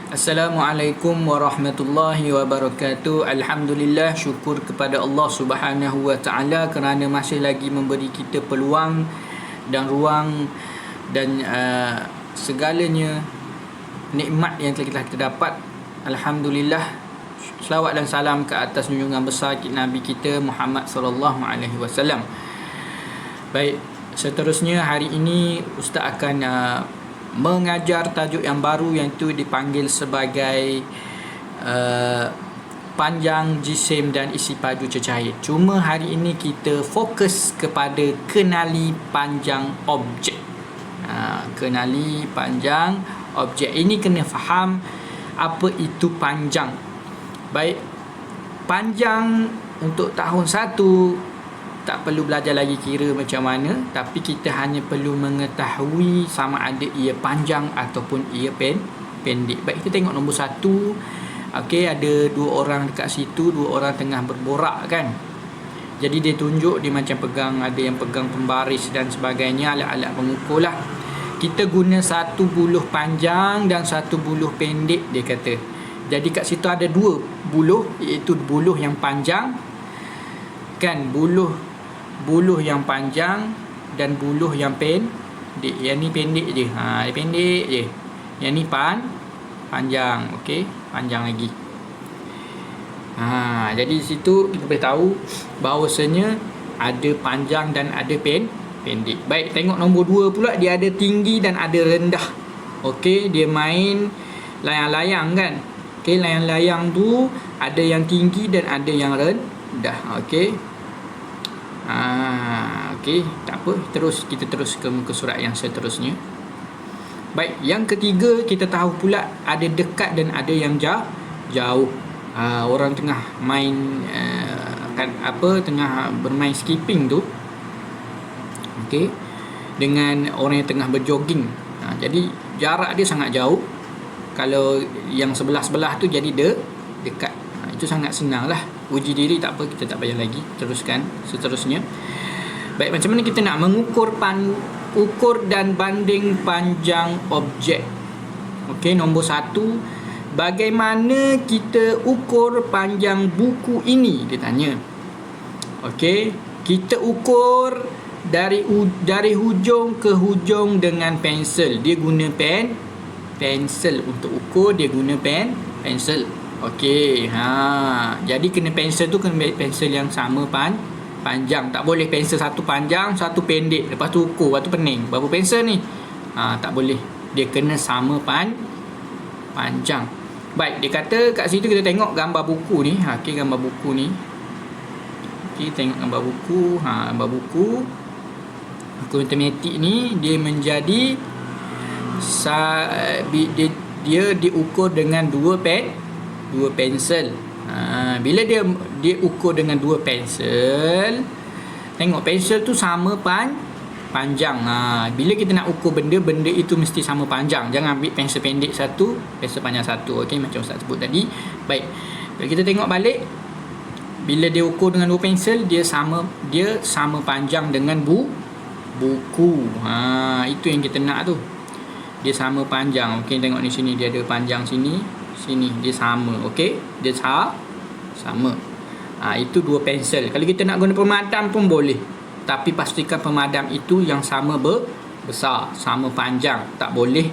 Assalamualaikum warahmatullahi wabarakatuh. Alhamdulillah, syukur kepada Allah Subhanahu wa taala kerana masih lagi memberi kita peluang dan ruang dan segalanya nikmat yang telah kita dapat. Alhamdulillah, selawat dan salam ke atas junjungan besar Nabi kita Muhammad sallallahu alaihi wasallam. Baik, seterusnya hari ini Ustaz akan mengajar tajuk yang baru, yang itu dipanggil sebagai panjang, jisim dan isi padu cecair. Cuma hari ini kita fokus kepada kenali panjang objek. Kenali panjang objek. Ini kena faham apa itu panjang. Baik, panjang untuk tahun 1 tak perlu belajar lagi kira macam mana, tapi kita hanya perlu mengetahui sama ada ia panjang ataupun ia pendek. Baik, kita tengok nombor 1. Okey, ada 2 orang dekat situ, 2 orang tengah berborak kan. Jadi dia tunjuk, dia macam pegang, ada yang pegang pembaris dan sebagainya, alat-alat pengukur lah. Kita guna 1 buluh panjang dan 1 buluh pendek, dia kata. Jadi kat situ ada 2 buluh, iaitu buluh yang panjang kan, buluh yang panjang dan buluh yang pendek. Yang ni pendek je. Dia pendek je. Yang ni panjang. Okey, panjang lagi. Jadi di situ kita boleh tahu bahawasanya ada panjang dan ada pendek. Baik, tengok nombor 2 pula, dia ada tinggi dan ada rendah. Okey, dia main layang-layang kan. Okey, layang-layang tu ada yang tinggi dan ada yang rendah. Okey. Okey, tak apa. Kita terus ke muka surat yang seterusnya. Baik, yang ketiga kita tahu pula ada dekat dan ada yang jauh. Orang tengah main tengah bermain skipping tu. Okey, dengan orang yang tengah berjogging. Jadi jarak dia sangat jauh. Kalau yang sebelah-sebelah tu jadi dekat. Itu sangat senang lah. Uji diri tak apa, kita tak payah lagi. Teruskan seterusnya. Baik, macam mana kita nak mengukur ukur dan banding panjang objek. Okey, nombor 1, bagaimana kita ukur panjang buku ini, dia tanya. Okey, kita ukur dari hujung ke hujung dengan pensel. Dia guna pensel untuk ukur, dia guna pensel. Okey, jadi kena pensel tu kena pensel yang sama panjang. Tak boleh pensel satu panjang, satu pendek, lepas tu ukur, lepas tu pening. Berapa pensel ni? Tak boleh. Dia kena sama panjang. Baik, dia kata kat situ kita tengok gambar buku ni. Okey, gambar buku ni. Okey, tengok gambar buku. Gambar buku. Buku matematik ni dia menjadi dia diukur dengan 2 pensel. Bila dia ukur dengan 2 pensel, tengok pensel tu sama panjang. Bila kita nak ukur benda itu mesti sama panjang. Jangan ambil pensel pendek satu, pensel panjang satu. Okey, macam Ustaz sebut tadi. Baik, kalau kita tengok balik, bila dia ukur dengan 2 pensel, dia sama panjang dengan buku. Itu yang kita nak tu. Dia sama panjang. Okey, tengok ni, sini dia ada panjang, sini dia sama. Okey, dia sama. Itu 2 pensel. Kalau kita nak guna pemadam pun boleh, tapi pastikan pemadam itu yang sama besar, sama panjang. Tak boleh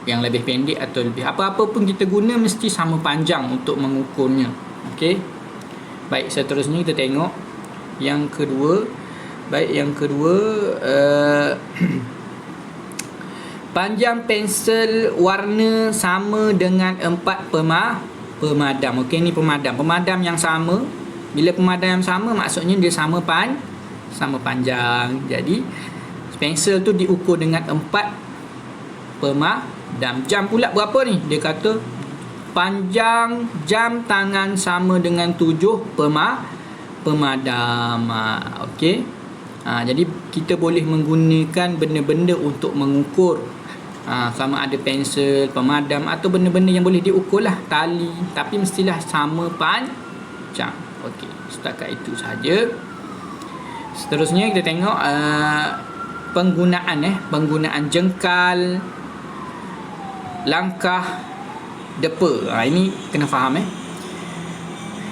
yang lebih pendek atau lebih apa-apa pun kita guna mesti sama panjang untuk mengukurnya. Okey. Baik, seterusnya kita tengok yang kedua. Baik, yang kedua, panjang pensel warna sama dengan 4 pemadam. Okey, ni pemadam. Pemadam yang sama. Bila pemadam yang sama, maksudnya dia sama panjang. Jadi pensel tu diukur dengan 4 pemadam. Jam pula berapa ni? Dia kata panjang jam tangan sama dengan 7 pemadam. Okey. Jadi kita boleh menggunakan benda-benda untuk mengukur. Sama ada pensel, pemadam atau benda-benda yang boleh diukur lah, tali, tapi mestilah sama panjang. Okey, setakat itu saja. Seterusnya kita tengok penggunaan jengkal langkah depa. Ini kena faham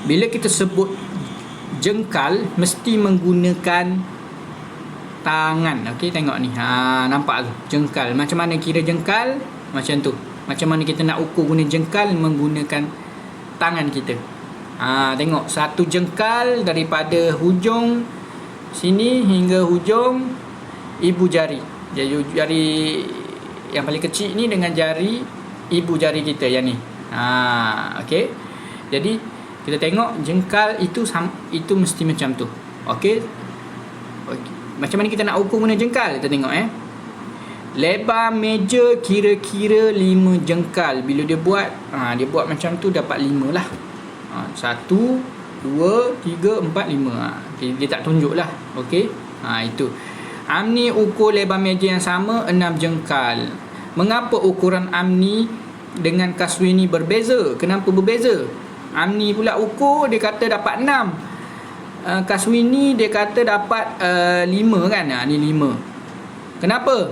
Bila kita sebut jengkal mesti menggunakan tangan. Okey, tengok ni. Nampak tu jengkal. Macam mana kira jengkal? Macam tu. Macam mana kita nak ukur guna jengkal? Menggunakan tangan kita. Tengok satu jengkal daripada hujung sini hingga hujung ibu jari. Jadi jari yang paling kecil ni dengan jari ibu jari kita yang ni. Okey. Jadi kita tengok jengkal itu mesti macam tu. Okey. Macam mana kita nak ukur guna jengkal? Kita tengok lebar meja kira-kira 5 jengkal. Bila dia buat macam tu dapat 5 lah. 1 2 3 4 5. Dia tak tunjuk lah. Okey. Itu. Amni ukur lebar meja yang sama 6 jengkal. Mengapa ukuran Amni dengan Kaswini berbeza? Kenapa berbeza? Amni pula ukur dia kata dapat 6. Kaswini dia kata dapat 5 kan. Ni 5. Kenapa?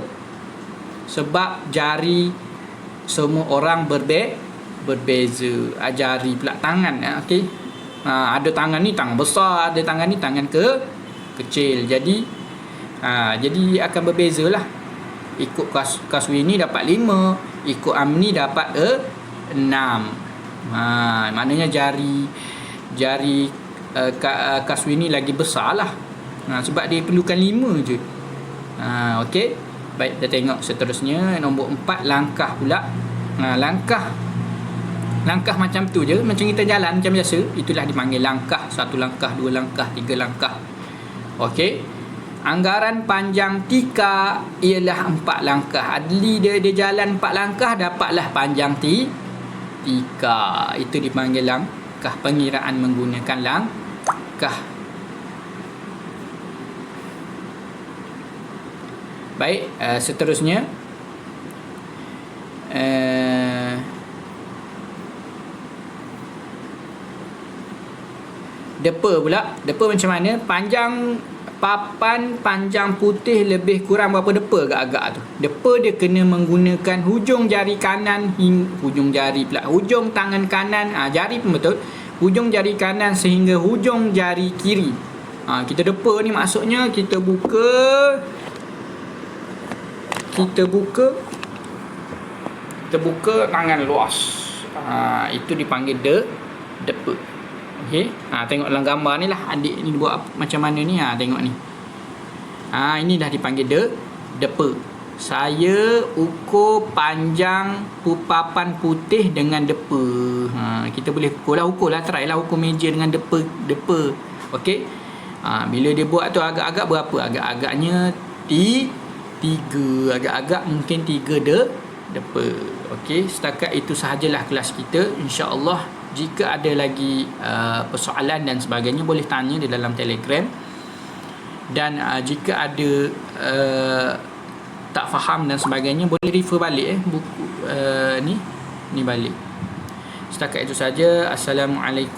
Sebab jari semua orang berbeza. Jari pula tangan. Okey. Ada tangan ni tangan besar, ada tangan ni tangan kecil. Jadi akan berbeza lah. Ikut Kaswini dapat 5, ikut Amni dapat 6. Maknanya jari Kaswini lagi besar lah. Sebab dia perlukan 5 je. Okey. Baik, kita tengok seterusnya. Nombor 4, langkah pula. Langkah macam tu je. Macam kita jalan macam biasa. Itulah dipanggil langkah. 1 langkah, 2 langkah, 3 langkah. Okey. Anggaran panjang tika ialah 4 langkah. Adli dia jalan 4 langkah, dapatlah panjang tika. Itu dipanggil langkah. Pengiraan menggunakan langkah. Baik, seterusnya depa pula. Depa macam mana? Papan panjang putih lebih kurang berapa depa agak-agak tu. Depa dia kena menggunakan hujung jari kanan hujung tangan kanan, jari pun betul. Hujung jari kanan sehingga hujung jari kiri. Kita depa ni maksudnya kita buka tangan luas. Itu dipanggil depa. Okey. Tengok dalam gambar ni lah adik ni buat macam mana ni. Tengok ni. Ini dah dipanggil depa. Saya ukur panjang papan putih dengan depa. Kita boleh ukur lah, try lah ukur meja dengan depa. Okey. Bila dia buat tu agak-agak berapa? Agak-agaknya 3. Agak-agak mungkin 3 depa. Okey, setakat itu sahajalah kelas kita. InsyaAllah jika ada lagi persoalan dan sebagainya boleh tanya di dalam Telegram. Dan jika ada tak faham dan sebagainya boleh refer balik buku ni balik. Setakat itu saja. Assalamualaikum.